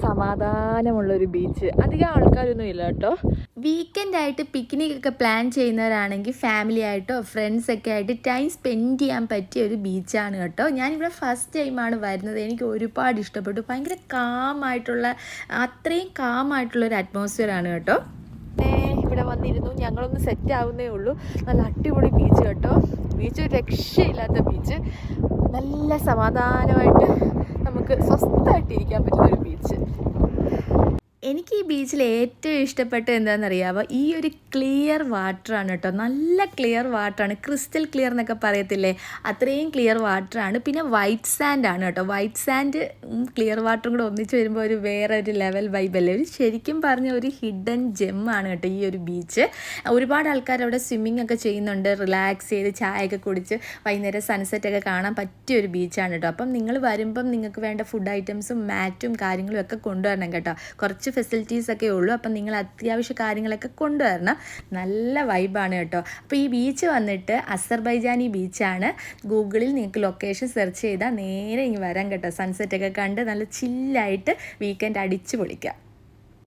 സമാധാനമുള്ളൊരു beach. അധികം ആൾക്കാരൊന്നും ഇല്ല കേട്ടോ. വീക്കെൻഡായിട്ട് പിക്നിക്കൊക്കെ പ്ലാൻ ചെയ്യുന്നവരാണെങ്കിൽ ഫാമിലി ആയിട്ടോ ഫ്രണ്ട്സൊക്കെ ആയിട്ട് ടൈം സ്പെൻഡ് ചെയ്യാൻ പറ്റിയ ഒരു ബീച്ചാണ് കേട്ടോ. ഞാനിവിടെ ഫസ്റ്റ് ടൈമാണ് വരുന്നത്. എനിക്ക് ഒരുപാട് ഇഷ്ടപ്പെട്ടു. ഭയങ്കര അത്രയും കാമായിട്ടുള്ളൊരു അറ്റ്മോസ്ഫിയറാണ് കേട്ടോ. ഇവിടെ വന്നിരുന്നു. ഞങ്ങളൊന്ന് സെറ്റ് ആവുന്നേ ഉള്ളൂ. നല്ല അടിപൊളി ബീച്ച് കേട്ടോ. ബീച്ച് ഒരു രക്ഷയില്ലാത്ത ബീച്ച്. നല്ല സമാധാനമായിട്ട് നമുക്ക് സ്വസ്ഥമായിട്ടിരിക്കാൻ പറ്റുന്നൊരു ബീച്ച്. എനിക്ക് ഈ ബീച്ചിൽ ഏറ്റവും ഇഷ്ടപ്പെട്ടത് എന്താണെന്നറിയാമോ? ഈ ഒരു ക്ലിയർ വാട്ടറാണ് കേട്ടോ. നല്ല ക്ലിയർ വാട്ടറാണ്. ക്രിസ്റ്റൽ ക്ലിയർ എന്നൊക്കെ പറയത്തില്ലേ, അത്രയും ക്ലിയർ വാട്ടറാണ്. പിന്നെ വൈറ്റ് സാൻഡാണ് കേട്ടോ. വൈറ്റ് സാൻഡ് ക്ലിയർ വാട്ടറും കൂടെ ഒന്നിച്ച് വരുമ്പോൾ ഒരു വേറെ ഒരു ലെവൽ വൈബല്ലേ. ഒരു ശരിക്കും പറഞ്ഞ ഒരു ഹിഡൻ ജെമ്മാണ് കേട്ടോ ഈ ഒരു ബീച്ച്. ഒരുപാട് ആൾക്കാർ അവിടെ സ്വിമ്മിങ് ഒക്കെ ചെയ്യുന്നുണ്ട്. റിലാക്സ് ചെയ്ത് ചായയൊക്കെ കുടിച്ച് വൈകുന്നേരം സൺസെറ്റൊക്കെ കാണാൻ പറ്റിയ ഒരു ബീച്ചാണ് കേട്ടോ. അപ്പം നിങ്ങൾ വരുമ്പം നിങ്ങൾക്ക് വേണ്ട ഫുഡ് ഐറ്റംസും മാറ്റും കാര്യങ്ങളും ഒക്കെ കൊണ്ടുവരണം കേട്ടോ. കുറച്ച് ഫെസിലിറ്റീസൊക്കെ ഉള്ളൂ. അപ്പം നിങ്ങൾ അത്യാവശ്യ കാര്യങ്ങളൊക്കെ കൊണ്ടുവരണം. നല്ല വൈബാണ് കേട്ടോ. അപ്പോൾ ഈ ബീച്ച് വന്നിട്ട് അസർബൈജാനി ബീച്ചാണ്. ഗൂഗിളിൽ നിങ്ങൾക്ക് ലൊക്കേഷൻ സെർച്ച് ചെയ്താൽ നേരെ ഇങ്ങ് വരാം കേട്ടോ. സൺസെറ്റൊക്കെ കണ്ട് നല്ല ചില്ലായിട്ട് വീക്കെൻഡ് അടിച്ച് പൊളിക്കാം.